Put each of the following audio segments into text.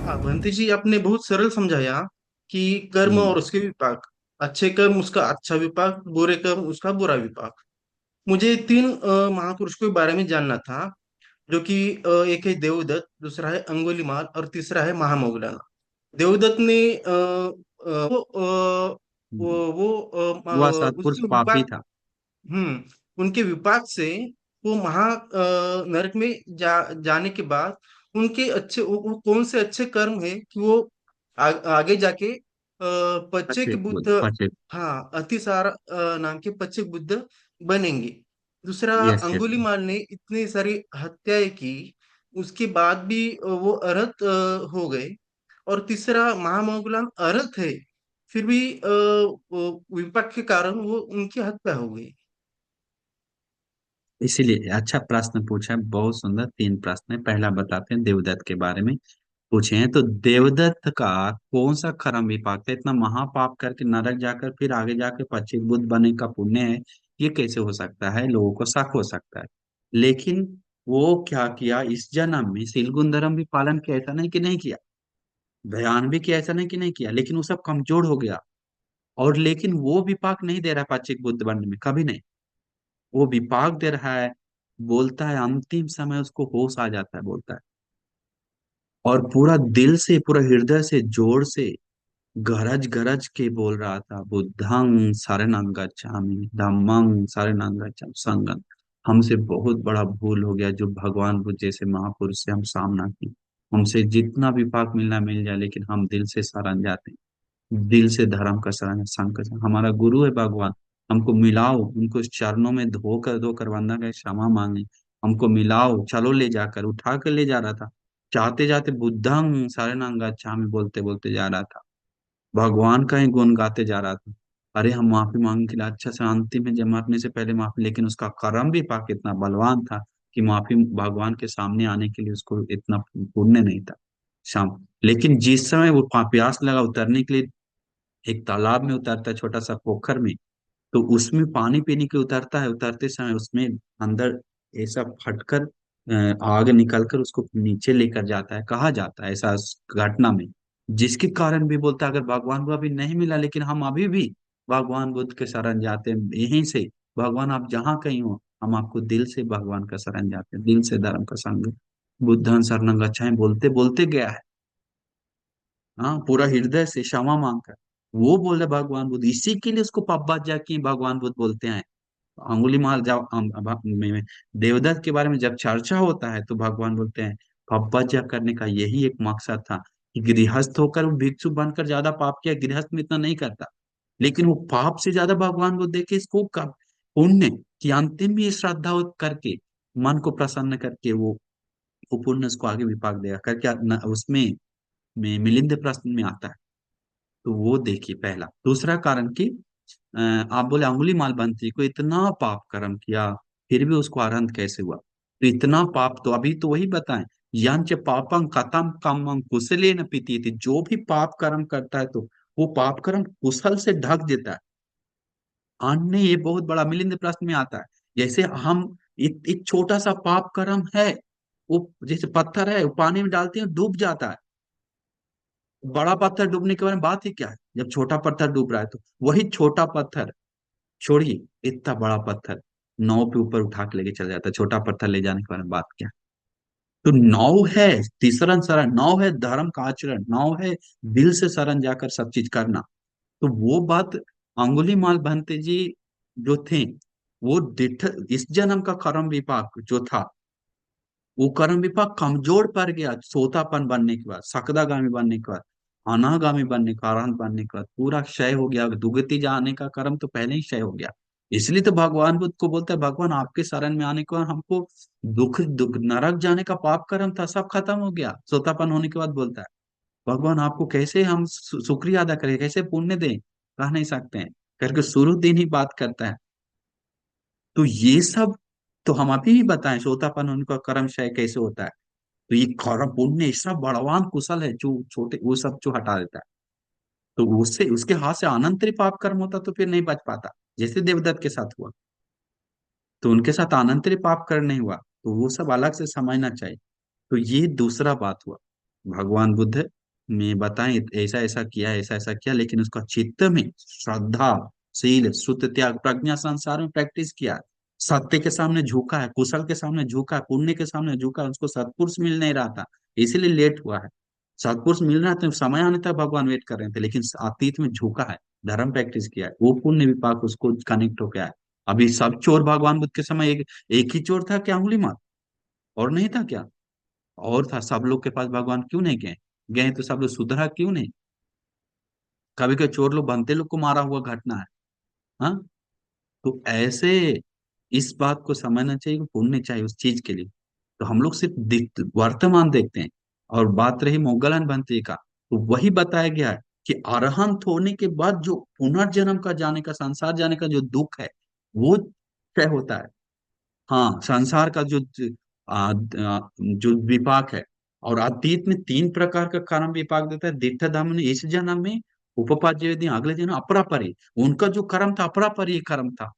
हाँ बंटी जी, आपने बहुत सरल समझाया कि कर्म हम्म। और उसके विपाक। अच्छे कर्म उसका अच्छा विपाक, बुरे कर्म उसका बुरा विपाक। मुझे तीन महापुरुषों के बारे में जानना था, जो कि एक है देवदत्त, दूसरा है अंगुलीमाल और तीसरा है महामौगलाना। देवदत्त ने हम्म। वह सत्पुरुष उसके पापी विपाक। था। उनके विपाक से वो नरक में जाने के बाद उनके अच्छे वो कौन से अच्छे कर्म है कि वो आगे जाके पच्चेक पचे बुद्ध। पचे। हाँ, अतिसार नाम के पच्चेक बुद्ध बनेंगे। दूसरा, यस यस। अंगुलीमाल ने इतनी सारी हत्याएं की, उसके बाद भी वो अरहत हो गए। और तीसरा, महामोगलान अरहत है, फिर भी वो विपक्ष के कारण वो उनकी हत्या हो गई। इसीलिए अच्छा प्रश्न पूछा है, बहुत सुंदर। तीन प्रश्न है। पहला बताते हैं देवदत्त के बारे में पूछे हैं। तो देवदत्त का कौन सा कर्म विपाक था, इतना महापाप करके नरक जाकर फिर आगे जाके पच्चीस बुद्ध बनने का पुण्य है? ये कैसे हो सकता है? लोगों को शक हो सकता है। लेकिन वो क्या किया इस जन्म में, सीलगुन धर्म भी पालन किया, ऐसा नहीं कि नहीं किया। ध्यान भी किया, ऐसा नहीं कि नहीं किया, लेकिन वो सब कमजोर हो गया। और लेकिन वो विपाक नहीं दे रहा पच्चीस बुद्ध बनने में, कभी नहीं। वो विपाक दे रहा है, बोलता है अंतिम समय उसको होश आ जाता है, बोलता है। और पूरा दिल से, पूरा हृदय से, जोर से गरज गरज के बोल रहा था, बुद्धं शरणं गच्छामि, धम्मं शरणं गच्छामि, संगम। हमसे बहुत बड़ा भूल हो गया जो भगवान बुद्ध जैसे महापुरुष से हम सामना की। हमसे जितना भी पाप मिलना मिल जाए, लेकिन हम दिल से शरण जाते हैं, दिल से धर्म का शरण, संघ का शरण। हमारा गुरु है भगवान, हमको मिलाओ उनको चरणों में धोकर वंदना कर क्षमा मांगे। हमको मिलाओ, चलो ले जाकर, उठा कर ले जा रहा था। जाते जाते बुद्धं शरणं गच्छामि बोलते बोलते जा रहा था, भगवान का ही गुण गाते जा रहा था। अरे हम माफी मांगने के लिए अच्छा से अंतिम में जब मरने से पहले माफी, लेकिन उसका कर्म भी पाक इतना बलवान था कि माफी भगवान के सामने आने के लिए उसको इतना पुण्य नहीं था। शाम, लेकिन जिस समय वो प्यास लगा उतरने के लिए, एक तालाब में उतरता है, छोटा सा पोखर में। तो उसमें पानी पीने के उतरता है, उतरते समय उसमें अंदर ऐसा फटकर आग निकलकर उसको नीचे लेकर जाता है, कहा जाता है ऐसा उस घटना में। जिसके कारण भी बोलता है अगर भगवान को अभी नहीं मिला, लेकिन हम अभी भी भगवान बुद्ध के शरण जाते हैं यहीं से। भगवान आप जहाँ कहीं हो, हम आपको दिल से भगवान का शरण जाते हैं, दिल से धर्म का संग। बुद्धं शरणं गच्छामि बोलते बोलते गया है। हाँ, पूरा हृदय से क्षमा मांगकर वो बोले भगवान बुद्ध, इसी के लिए उसको पब्बा की भगवान बुद्ध बोलते हैं। अंगुलीमाल जब देवदत्त के बारे में जब चर्चा होता है तो भगवान बोलते हैं पब्बा करने का यही एक मकसद था कि गृहस्थ होकर वो भिक्षु बनकर ज्यादा पाप किया, गृहस्थ में इतना नहीं करता। लेकिन वो पाप से ज्यादा भगवान को देखे इसको पुण्य की अंतिम में श्रद्धा करके, मन को प्रसन्न करके वो पुण्य उसको आगे विपाक देगा करके उसमें मिलिंद प्रश्न में आता है। तो वो देखिए पहला। दूसरा कारण कि आप बोले अंगुली माल बंती को इतना पाप कर्म किया, फिर भी उसको आनंद कैसे हुआ? तो इतना पाप तो अभी तो वही बताएं, यंच पापं कथम कामं कुशले न पीती थी। जो भी पाप कर्म करता है तो वो पाप कर्म कुशल से ढक देता है। अन्य ये बहुत बड़ा मिलिंद प्रश्न में आता है। जैसे हम एक छोटा सा पाप कर्म है, वो जैसे पत्थर है, वो पानी में डालते हैं डूब जाता है। बड़ा पत्थर डूबने के बारे में बात ही क्या है, जब छोटा पत्थर डूब रहा है तो वही छोटा पत्थर छोड़िए, इतना बड़ा पत्थर नाव पे ऊपर उठा के लेके चला जाता है। छोटा पत्थर ले जाने के बारे में बात क्या? तो नाव है, तीसरा शरण नाव है, धर्म का आचरण नाव है, दिल से शरण जाकर सब चीज करना। तो वो बात अंगुली माल बहनते जी जो थे, वो इस जन्म का कर्म विपाक जो था, वो कर्म विपाक कमजोर पड़ गया सोतापन बनने के बाद, सकदागामी बनने के बाद, अनागामी बनने का, अरहंत बनने के बाद पूरा क्षय हो गया। दुगति जाने का कर्म तो पहले ही क्षय हो गया। इसलिए तो भगवान बुद्ध को बोलता है भगवान आपके शरण में आने के बाद हमको दुख नरक जाने का पाप कर्म था सब खत्म हो गया। सोतापन होने के बाद बोलता है भगवान आपको कैसे हम शुक्रिया अदा करें, कैसे पुण्य दें, कह नहीं सकते हैं करके शुरू दिन ही बात करता है। तो ये सब तो हम अभी भी बताएं सोतापन उनका कर्म क्षय कैसे होता है। तो ये कर्म पुण्य इतना बलवान कुशल है जो छोटे वो सब जो हटा देता है। तो उससे उसके हाथ से अनंत पाप कर्म होता तो फिर नहीं बच पाता, जैसे देवदत्त के साथ हुआ। तो उनके साथ अनंत पाप कर्म नहीं हुआ, तो वो सब अलग से समझना चाहिए। तो ये दूसरा बात हुआ। भगवान बुद्ध में बताएं ऐसा ऐसा किया, ऐसा ऐसा किया, लेकिन उसका चित्त में श्रद्धा, शील, श्रुत त्याग, प्रज्ञा संसार में प्रैक्टिस किया है। सत्य के सामने झुका है, कुशल के सामने झुका है, पुण्य के सामने झुका है, उसको सत्पुरुष मिल नहीं रहा था, इसीलिए लेट हुआ है। सत्पुरुष मिल रहा था, समय आने तक भगवान वेट कर रहे थे, लेकिन अतीत में झुका है, धर्म प्रैक्टिस किया है, वो पुण्य विपाक उसको कनेक्ट हो गया है। अभी सब चोर भगवान बुद्ध के समय एक ही चोर था क्या, अंगुलीमाल? और नहीं था क्या? और था, सब लोग के पास भगवान क्यों नहीं गए? गए तो सब लोग सुधरा क्यों नहीं? कभी कभी चोर लोग बनते लोग को मारा हुआ घटना है। हाँ, तो ऐसे इस बात को समझना चाहिए कि पुण्य चाहिए उस चीज के लिए। तो हम लोग सिर्फ वर्तमान देखते हैं। और बात रही मोगलान बनते का, तो वही बताया गया है कि अरहंत होने के बाद जो पुनर्जन्म का जाने का, संसार जाने का जो दुख है, वो तय होता है। हाँ, संसार का जो विपाक है। और अतीत में तीन प्रकार का कर्म विपाक देता है। दिट्ठ धम्म ने इस जन्म में, उपपाद्य यदि अगले जन्म अपरापरी, उनका जो कर्म था अपरापरी कर्म था।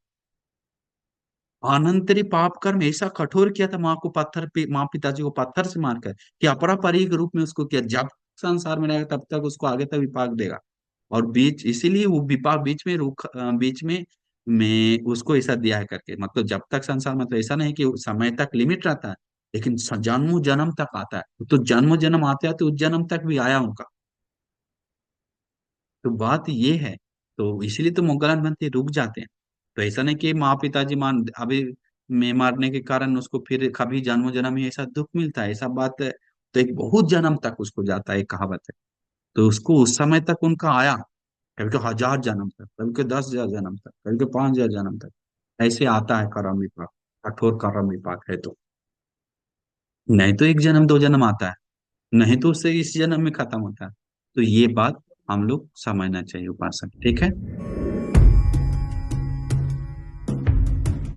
अनंतरी पाप कर्म ऐसा कठोर किया था, माँ को पत्थर पे, माँ पिताजी को पत्थर से मारकर, कि अपरापरी के रूप में उसको किया। जब संसार में रहेगा तब तक उसको आगे तक विपाक देगा। और बीच, इसीलिए वो विपाक बीच में बीच में उसको ऐसा दिया है करके, मतलब जब तक संसार, मतलब ऐसा नहीं कि समय तक लिमिट रहता है, लेकिन जन्म जन्म तक आता है। तो जन्म जन्म आते आते उस जन्म तक भी आया उनका। तो बात ये है। तो इसीलिए तो मुगलन बनते रुक जाते हैं। तो ऐसा नहीं कि माँ पिताजी मान अभी में मारने के कारण उसको फिर कभी जन्म जन्म ही ऐसा दुख मिलता है, ऐसा बात है। तो एक बहुत जन्म तक उसको जाता है, एक कहावत है। तो उसको उस समय तक उनका आया, कभी तो 1000 जन्म तक, कभी के 10,000 जन्म तक, कभी के 5,000 जन्म तक, ऐसे आता है कर्म विपाक। कठोर कर्म विपाक है तो। नहीं तो एक जन्म दो जन्म आता है, नहीं तो उससे इस जन्म में खत्म होता है। तो ये बात हम लोग समझना चाहिए उपासक, ठीक है।